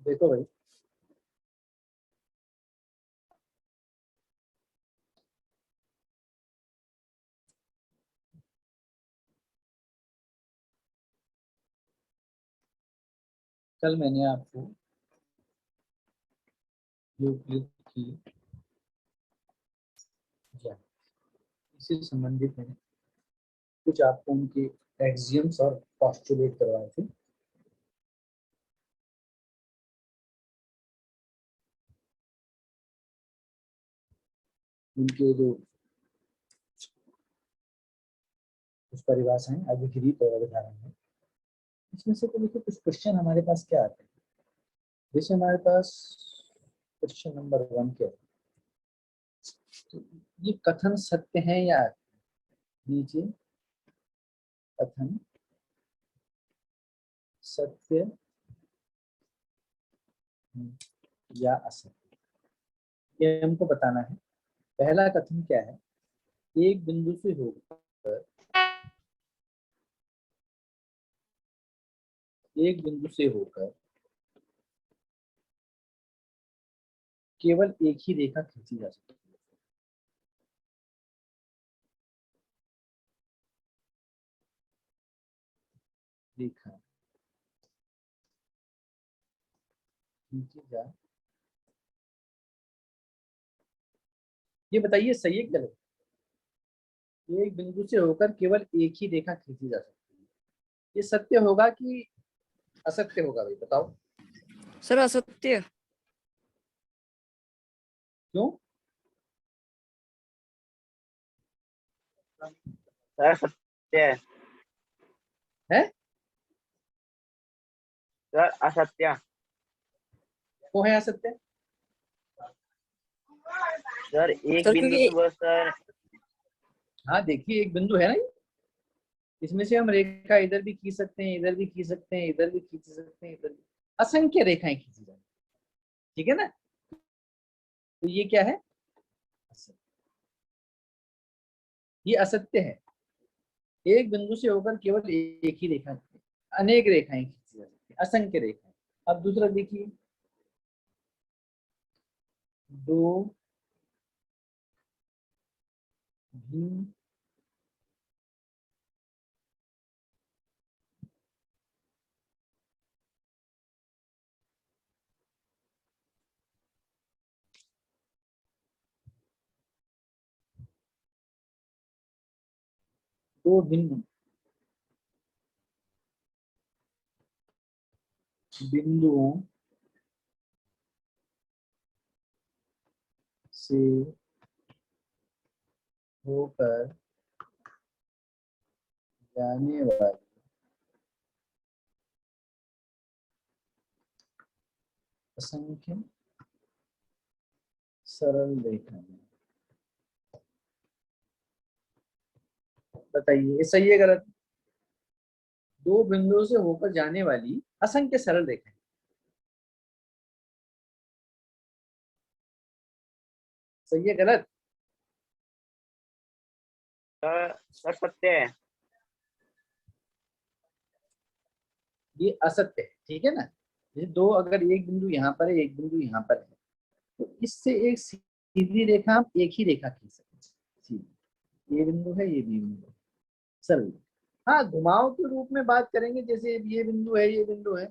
देखो भाई, कल मैंने आपको यूक्लिड की इससे संबंधित मैंने कुछ आपको उनके एक्सियम्स और पोस्टुलेट करवाए थे। उनके जो कुछ परिभाषाएं अभिहित और अवधारण है, इसमें से तो देखो कुछ क्वेश्चन हमारे पास क्या आते हैं। जैसे हमारे पास क्वेश्चन नंबर 1 क्या है, तो ये कथन सत्य है या नीचे कथन सत्य या असत्य, ये हमको बताना है। पहला कथन क्या है, एक बिंदु से होकर केवल एक ही रेखा खींची जा सकती है। रेखा खींची जा, ये बताइए सही है गलत। एक बिंदु से होकर केवल एक ही रेखा खींची जा सकती है, ये सत्य होगा कि असत्य होगा भाई बताओ। सर असत्य। क्यों? सर सत्य है सर, असत्य वो है असत्य। सर, एक सर बिंदु क्योंकि से वो सर। हाँ देखिए, एक बिंदु है ना ये, इसमें से हम रेखा इधर भी खींच सकते हैं, इधर भी खींच सकते हैं, इधर भी खींच सकते हैं, इधर भी, असंख्य रेखाएं खींची जाएंगी। ठीक है ना, तो ये क्या है, असत्य। ये असत्य है। एक बिंदु से होकर केवल एक ही रेखा, अनेक रेखाएं खींची जा सकती है, असंख्य रेखाएं। अब दूसरा देखिए, दो भिन्न दो भिन्न बिंदुओं से होकर जाने वाली असंख्य सरल रेखाएं, बताइए ये सही है गलत। दो बिंदुओं से होकर जाने वाली असंख्य सरल रेखाएं, सही है गलत। सर सत्य है। ये असत्य है, ठीक है ना। जैसे दो, अगर एक बिंदु यहाँ पर है, एक बिंदु यहाँ पर है, तो इससे एक सीधी रेखा, हम एक ही रेखा खींच सकते हैं सीधी। ये बिंदु है, ये भी बिंदु है, सरल। हाँ, घुमाव के रूप में बात करेंगे, जैसे ये बिंदु है, ये बिंदु है,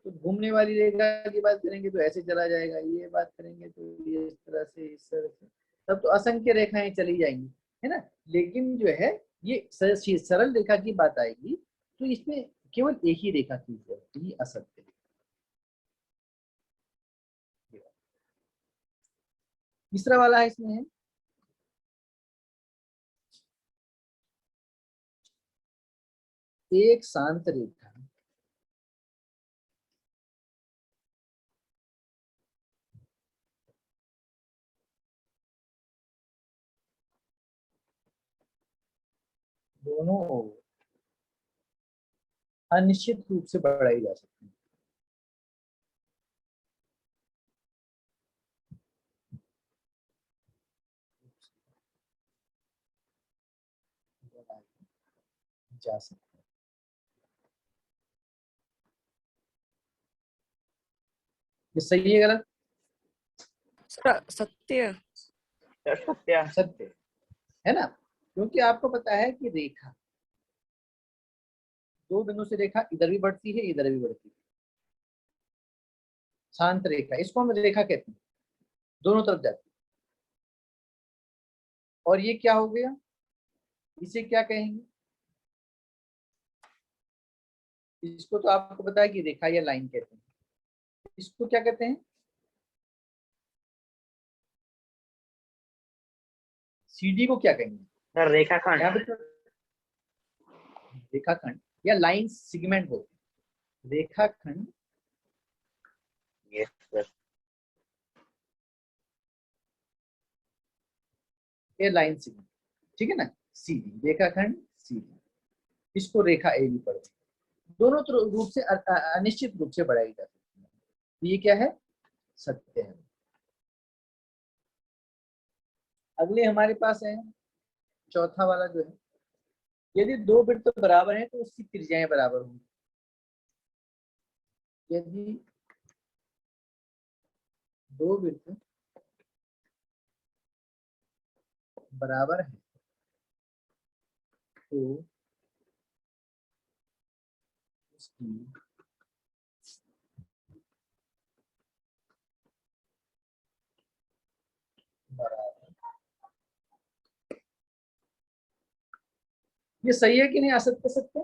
तो घूमने वाली रेखा की बात करेंगे तो ऐसे चला जाएगा, ये बात करेंगे तो ये इस तरह से, इस तरह से, तब तो असंख्य रेखाएं चली जाएंगी, है ना। लेकिन जो है ये सरल रेखा की बात आएगी तो इसमें केवल एक ही रेखा खींच जाएगी, ये असत्य है। तीसरा वाला है, इसमें है एक शांत रेखा दोनों ओर अनिश्चित रूप से बढ़ाई जा सकती है। जा सकती है। ये सही है गलत? सर असत्य। सर सत्य। सत्य है ना, क्योंकि आपको पता है कि रेखा, दो बिंदु से रेखा इधर भी बढ़ती है इधर भी बढ़ती है, शांत रेखा, इसको हम रेखा कहते हैं, दोनों तरफ जाती है। और ये क्या हो गया, इसे क्या कहेंगे? इसको तो आपको पता है कि रेखा या लाइन कहते हैं, इसको क्या कहते हैं? सीडी को क्या कहेंगे? सर रेखाखंड। यहाँ पे तो रेखाखंड या लाइन सेगमेंट बोलते हैं, रेखाखंड यस सर। या लाइन सेगमेंट, ठीक है ना। सीडी, रेखाखंड सीडी, इसको रेखा ए भी पढ़ते हैं। दोनों रूप से अनिश्चित रूप से बढ़ाई जा सकती है। ये क्या है? सत्य है। अगले हमारे पास है चौथा वाला जो है, यदि दो वृत्त बराबर हैं तो उसकी त्रिज्याएं बराबर होंगी। यदि दो वृत्त बराबर है तो उसकी बराबर, ये सही है कि नहीं? असत्य सत्य?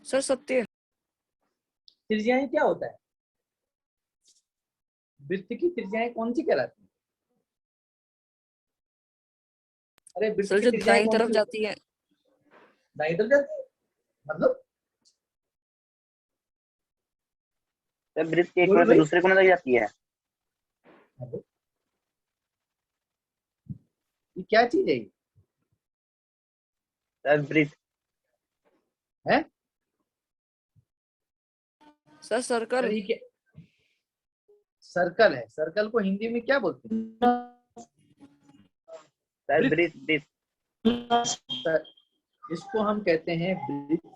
सर सत्य। त्रिज्याएं क्या होता है? वृत्त की त्रिज्याएं कौन सी कहलाती है? अरे वृत्त सर की जो त्रिज्याएं दाईं कौन तरफ सी? जाती है। दाईं तरफ जाती है मतलब? सर वृत्त के एक बोलो कोने से भाई। दूसरे कोने तक जाती है। हेलो, ये क्या चीज है ये? सर वृत्त। है? Sir circle. अरे ये क्या? सर्कल है। सर्कल को हिंदी में क्या बोलते हैं? सर वृत्त। वृत्त वृत्त। इसको हम कहते हैं वृत्त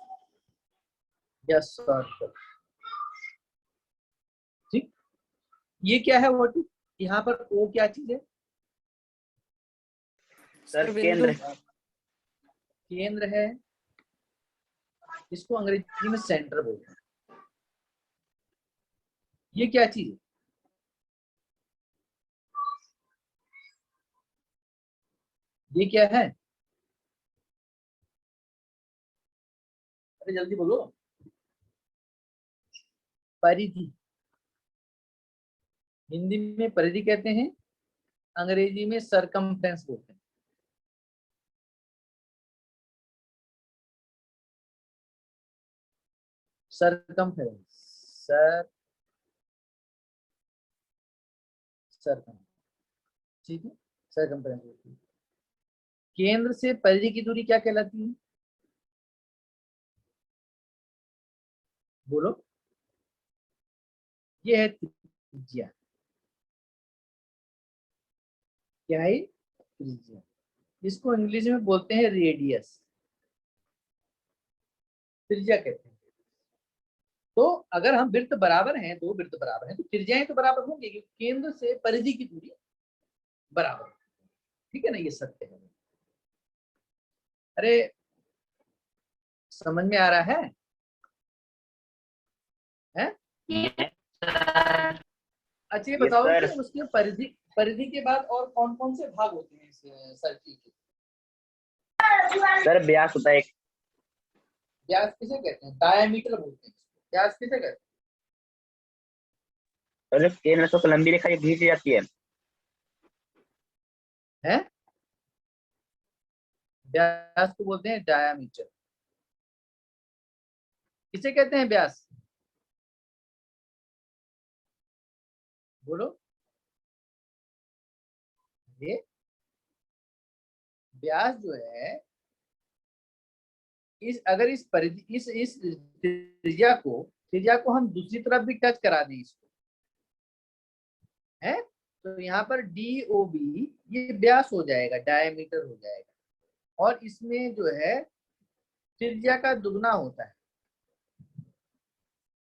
या सर्कल। ठीक, ये क्या है? व्हाट, यहाँ पर ओ क्या चीज है? सर सर बिंदु। केंद्र। केंद्र है, इसको अंग्रेजी में सेंटर बोलते हैं। ये क्या चीज है? ये क्या है? अरे जल्दी बोलो। परिधि, हिंदी में परिधि कहते हैं, अंग्रेजी में सरकमफ्रेंस बोलते हैं। सरकमफ्रेंस, सर सरकम, ठीक है, सरकमफ्रेंस बोलते हैं। केंद्र से परिधि की दूरी क्या कहलाती है? बोलो। ये है त्रिज्या। क्या है? त्रिज्या। इसको इंग्लिश में बोलते हैं रेडियस, त्रिज्या कहते हैं। तो अगर हम वृत्त बराबर हैं, दो वृत्त बराबर हैं, तो त्रिज्याएं तो बराबर होंगी, क्योंकि केंद्र से परिधि की दूरी बराबर है। ठीक है ना, ये सत्य है। अरे समझ में आ रहा है? हैं? अच्छा ये यस बताओ कि सर। उसके परिधि, परिधि के बाद और कौन कौन से भाग होते हैं इस सर्किल के? सर व्यास होता है एक। व्यास किसे कहते हैं? डायमीटर बोलते हैं। व्यास किसे कहते सर जो केंद्र से लंबी रेखा ये खींची जाती है। हैं? व्यास को बोलते हैं डायमीटर। किसे कहते हैं व्यास? बोलो। ये व्यास जो है, इस अगर इस परिधि, इस त्रिज्या को हम दूसरी तरफ भी टच करा दें इसको, है, तो यहाँ पर डी ओ बी ये व्यास हो जाएगा, डायमीटर हो जाएगा। और इसमें जो है त्रिज्या का दुगना होता है।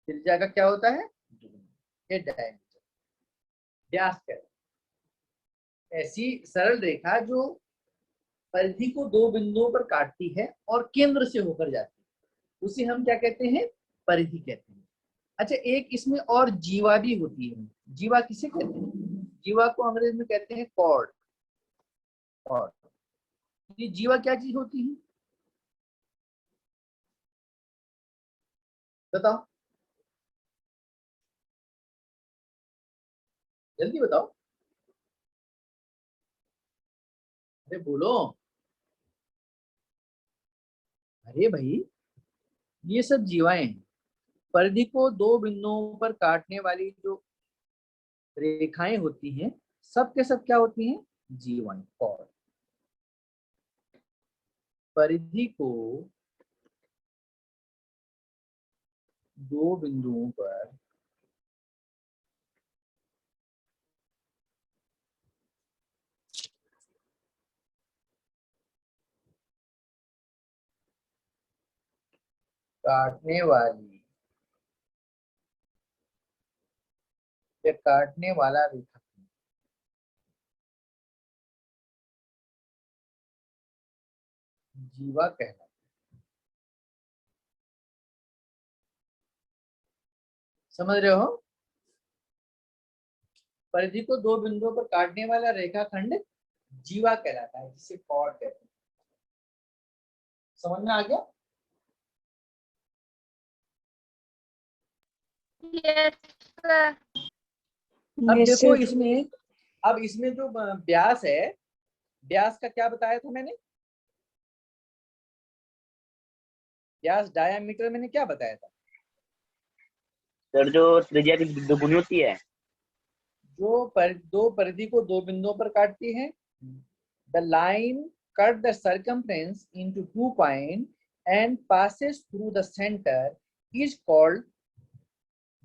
त्रिज्या का क्या होता है? दुगना। ये डायमीटर व्यास कहलाता है। ऐसी सरल रेखा जो परिधि को दो बिंदुओं पर काटती है और केंद्र से होकर जाती है उसे हम क्या कहते हैं, परिधि कहते हैं। अच्छा, एक इसमें और जीवा भी होती है। जीवा किसे कहते हैं? जीवा को अंग्रेजी में कहते हैं कॉर्ड। कॉर्ड, ये जीवा क्या चीज होती है बताओ, जल्दी बताओ, अरे बोलो, अरे भाई ये सब जीवाएं हैं। परिधि को दो बिंदुओं पर काटने वाली जो रेखाएं होती हैं सब के सब क्या होती हैं, जीवाएं। और परिधि को दो बिंदुओं पर काटने वाली या काटने वाला रेखाखंड जीवा कहलाता है। समझ रहे हो? परिधि को दो बिंदुओं पर काटने वाला रेखाखंड जीवा कहलाता है, जिसे कॉर्ड कहते हैं। समझ में आ गया? Yes sir. अब Yes, देखो sir. इसमें, अब इसमें जो व्यास है, व्यास का क्या बताया था मैंने? व्यास डायामीटर मैंने क्या बताया था? सर जो त्रिज्या की दुगुनी होती है। दो परिधि को दो बिंदुओं पर काटती है। The line cut the circumference into 2 point and passes through the centre is called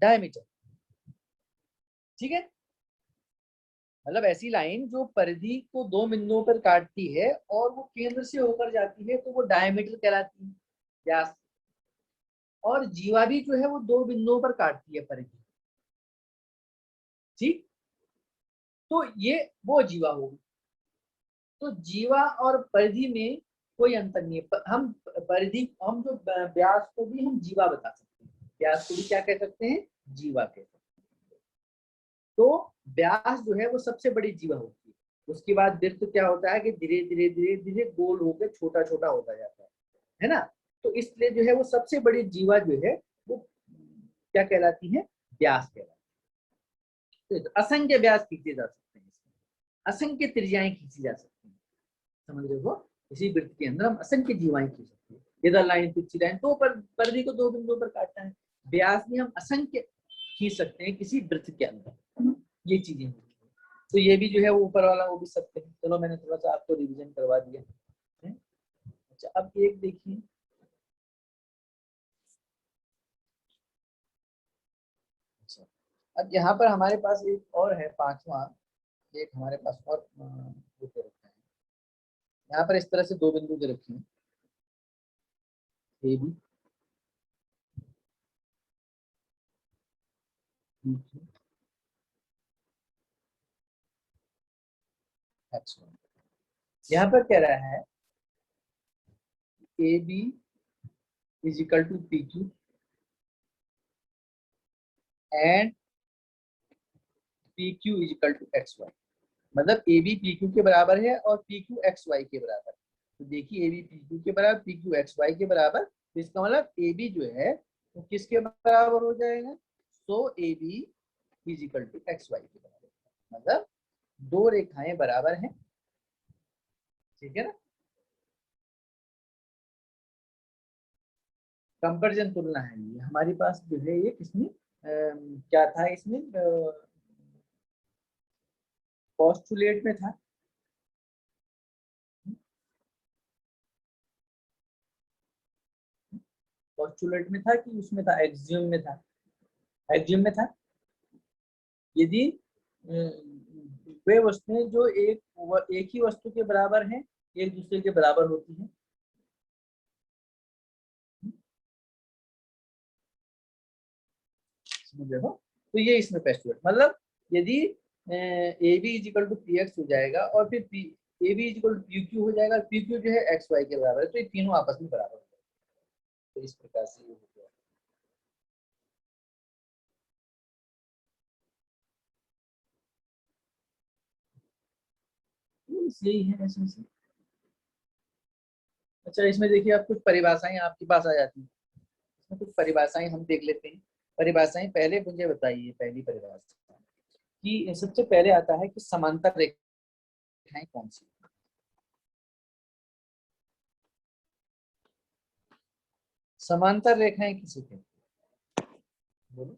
diameter. ठीक है, मतलब ऐसी लाइन जो परिधि को दो बिंदुओं पर काटती है और वो केंद्र से होकर जाती है तो वो डायमीटर कहलाती है, व्यास। और जीवा भी जो है वो दो बिंदुओं पर काटती है परिधि। ठीक, तो ये वो जीवा होगी। तो जीवा और परिधि में कोई अंतर नहीं है। हम परिधि, हम जो व्यास को भी हम जीवा बता सकते हैं, व्यास को भी क्या कह सकते हैं, जीवा कह सकते हैं। तो व्यास जो है वो सबसे बड़ी जीवा होती है। उसके बाद वृत्त क्या होता है कि धीरे धीरे धीरे धीरे गोल होकर छोटा छोटा होता जाता है ना। तो इसलिए जो है वो सबसे बड़ी जीवा जो है वो क्या कहलाती है, व्यास कहलाती है। तो असंख्य व्यास खींचे जा सकते हैं, असंख्य त्रिज्याएं खींची जा सकती हैं। समझ रहे हो? इसी वृत्त के अंदर हम असंख्य जीवाएं खींच सकते हैं। इधर लाइन तिरछी लाइन, तो परिधि को दो बिंदुओं पर काटना है। व्यास भी हम असंख्य खींच सकते हैं किसी वृत्त के अंदर। ये चीजें होती हैं। तो ये भी जो है वो ऊपर वाला वो भी सत्य है। चलो मैंने थोड़ा सा आपको रिवीजन करवा दिया है। अच्छा, अब एक देखिए, अच्छा अब यहाँ पर हमारे पास एक और है, पांचवा एक हमारे पास और वो दे रखा है। यहाँ पर इस तरह से दो बिंदु दे रखे हैं, ए बी, यहाँ पर कह रहा है A B is equal to P Q and P Q is equal to X Y. मतलब ए बी पी क्यू के बराबर है और पी क्यू एक्स वाई के बराबर। तो देखिए ए बी पी क्यू के बराबर, पी क्यू एक्स वाई के बराबर। तो इसका मतलब ए बी जो है वो किसके बराबर हो जाएगा, so A B is equal to X Y के बराबर। मतलब दो रेखाएं बराबर हैं, ठीक है ना। कंपैरिजन तुलना है ये हमारे पास जो है, ये किसमें क्या था, इसमें पोस्टुलेट में था। पोस्टुलेट में था कि उसमें था, एक्सियम में था, एक्सियम में था। यदि वे वस्तुएं जो एक ही वस्तु के बराबर हैं एक दूसरे के बराबर होती हैं। समझ रहे हो? तो ये इसमें पेस्टुएट, मतलब यदि A B is equal to P X हो जाएगा और फिर P A B is equal to P Q हो जाएगा, पी क्यू जो है एक्स वाई के बराबर है, तो ये तीनों आपस में बराबर हो जाएगा। तो इस प्रकार से ये हो गया। यही है ऐसे से। अच्छा, इसमें देखिए आप कुछ परिभाषाएं आपके पास आ जाती हैं, इसमें कुछ परिभाषाएं हम देख लेते हैं। परिभाषाएं पहले मुझे बताइए, पहली परिभाषा कि सबसे पहले आता है कि समांतर रेखाएं कौन सी। समांतर रेखाएं किसे कहते हैं, बोलो।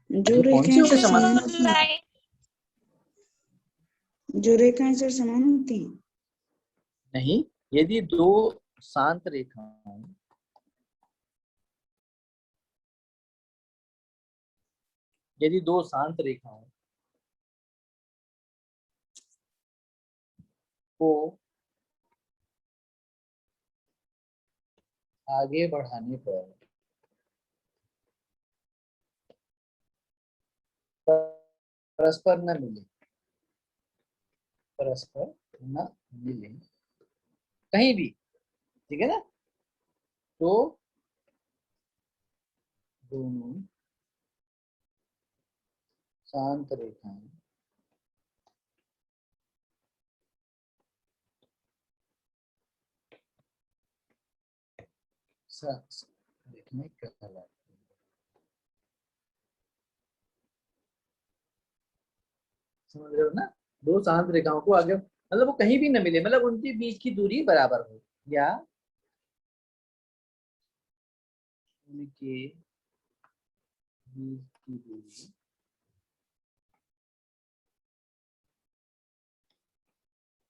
जो कौन सी रेखाएं होगी सर समान समांतर? होती हैं, जो रेखाएं सर समान होती हैं। नहीं, यदि दो शांत रेखाएं यदि दो शांत रेखाओं को आगे बढ़ाने पर परस्पर न मिले, परस्पर न मिले कहीं भी, ठीक है ना, तो दोनों शांत रेखाएं देखने कहलाती है। समझ रहे हो ना, दो शांत रेखाओं को आगे, मतलब वो कहीं भी न मिले, मतलब उनके बीच की दूरी बराबर हो, या उनके बीच की दूरी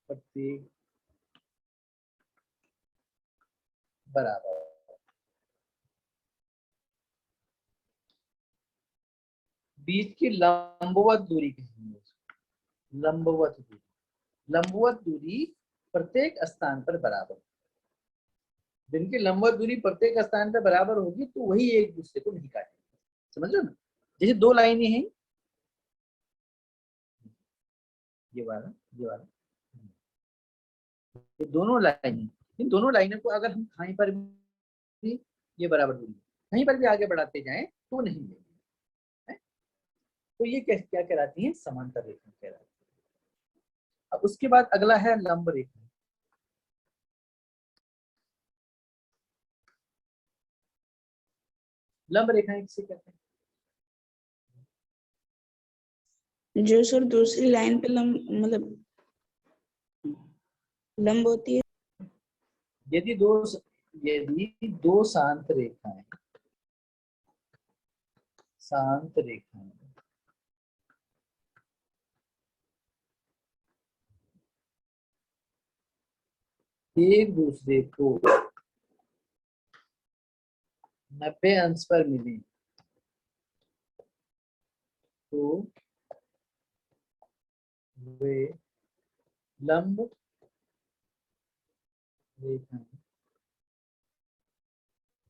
प्रत्येक बराबर, बीच की लंबवत दूरी कहेंगे, लंबवत दूरी, लंबवत दूरी प्रत्येक स्थान पर बराबर, जिनकी लंबवत दूरी प्रत्येक स्थान पर बराबर होगी तो वही एक दूसरे को नहीं काटेंगे। समझ रहे हो ना, जैसे दो लाइनें हैं, ये वाला ये वाला, ये दोनों लाइनें, इन दोनों लाइनों को अगर हम कहीं पर भी ये बराबर दूरी कहीं पर भी आगे बढ़ाते जाएं तो नहीं मिलेगी, तो ये क्या कहलाती है, समांतर रेखा कहलाती है। अब उसके बाद अगला है लंब रेखा। लंब रेखाएं किसे कहते हैं? जो सर दूसरी लाइन पे लंब, मतलब लंब होती है। यदि दो शांत रेखाएं एक दूसरे को 90 अंश पर मिले तो वे लंब रेखाएं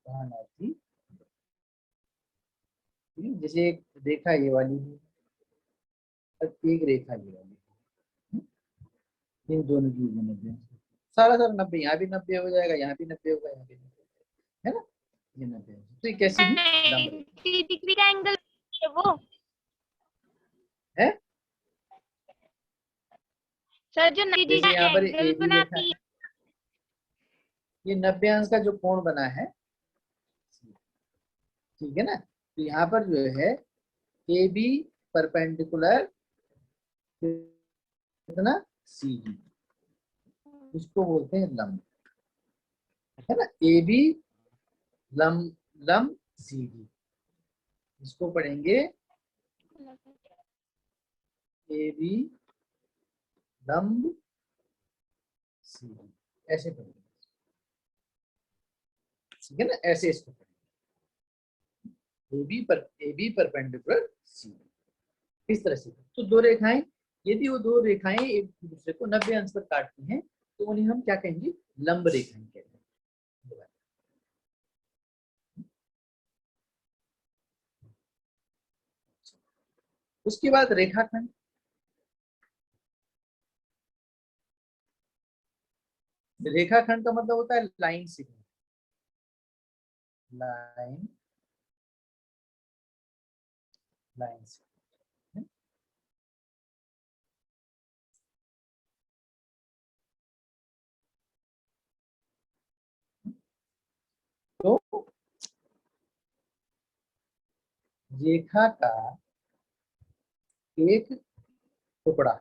कहलाती। जैसे एक रेखा ये वाली है और एक रेखा ये वाली है, इन दोनों की 90, सारा 90, यहाँ भी 90 हो जाएगा, यहाँ भी 90 होगा, यहाँ भी 90, है ना, ये 90, तो ये कैसी हुई, लंब रेखा 90 डिग्री का एंगल है वो है। सर, जो 90 डिग्री जैसे का यहाँ पर एंगल ए बी रेखा बनाती है, ये 90 अंश का जो कोण बना है, ठीक है ना, तो यहाँ पर जो है ए बी परपेंडिकुलर कितना, सी डी, इसको बोलते हैं लंब, है ना, ए बी लंब, लंब सी डी, इसको पढ़ेंगे है। ए बी लंब सी डी, ऐसे पढ़ेंगे, ठीक है ना, ऐसे इसको पढ़ेंगे, A B perpendicular C D, इस तरह से। तो दो रेखाएं यदि वो दो रेखाएं एक दूसरे को 90 अंश पर काटती हैं तो उन्हें हम क्या कहेंगे, लंब रेखाएं कहते हैं। उसके बाद रेखाखंड, रेखाखंड का मतलब होता है line segment, line line segment. तो रेखा का एक टुकड़ा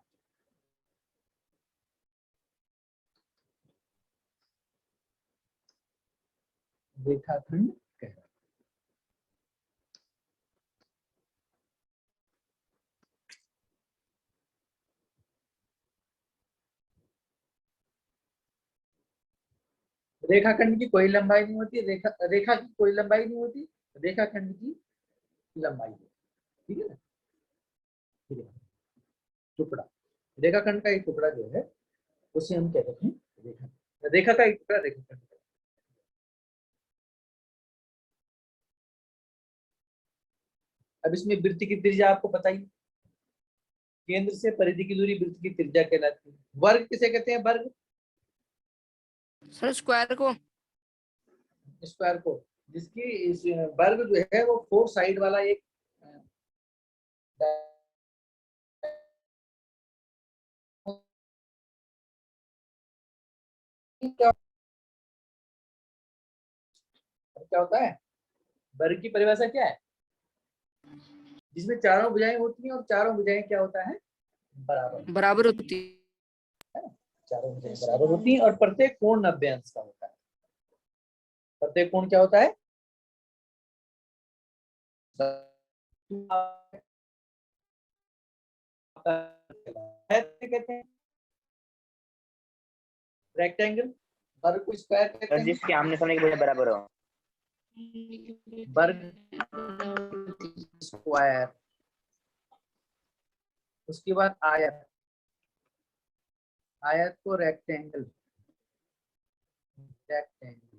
रेखाखंड कहलाता है। रेखाखंड की कोई लंबाई नहीं होती, रेखा की कोई लंबाई नहीं होती, रेखाखंड की लंबाई होती, ठीक है ना। ठीक है, टुकड़ा, रेखाखंड का एक टुकड़ा जो है उसे हम कहते हैं रेखा, रेखा का एक टुकड़ा रेखाखंड। अब इसमें वृत्त की त्रिज्या आपको पता ही, केंद्र से परिधि की दूरी वृत्त की त्रिज्या कहलाती है। वर्ग किसे कहते हैं, वर्ग, सर स्क्वायर को। स्क्वायर को, जिसकी इस वर्ग जो है वो 4 साइड वाला एक क्या होता है, वर्ग की परिभाषा क्या है, जिसमें चारों भुजाएं होती हैं और चारों भुजाएं क्या होता है, बराबर, बराबर होती है ना? चारों भुजाएं बराबर होती हैं और प्रत्येक कोण 90 अंश का होता है। प्रत्येक कोण क्या होता है, कहते हैं रेक्टेंगल, वर्ग को स्क्वायर कहते सर हैं, जिसके आमने सामने के भुजा बराबर हो। वर्ग स्क्वायर। उसके बाद आयत, आयत को रेक्टेंगल, रेक्टेंगल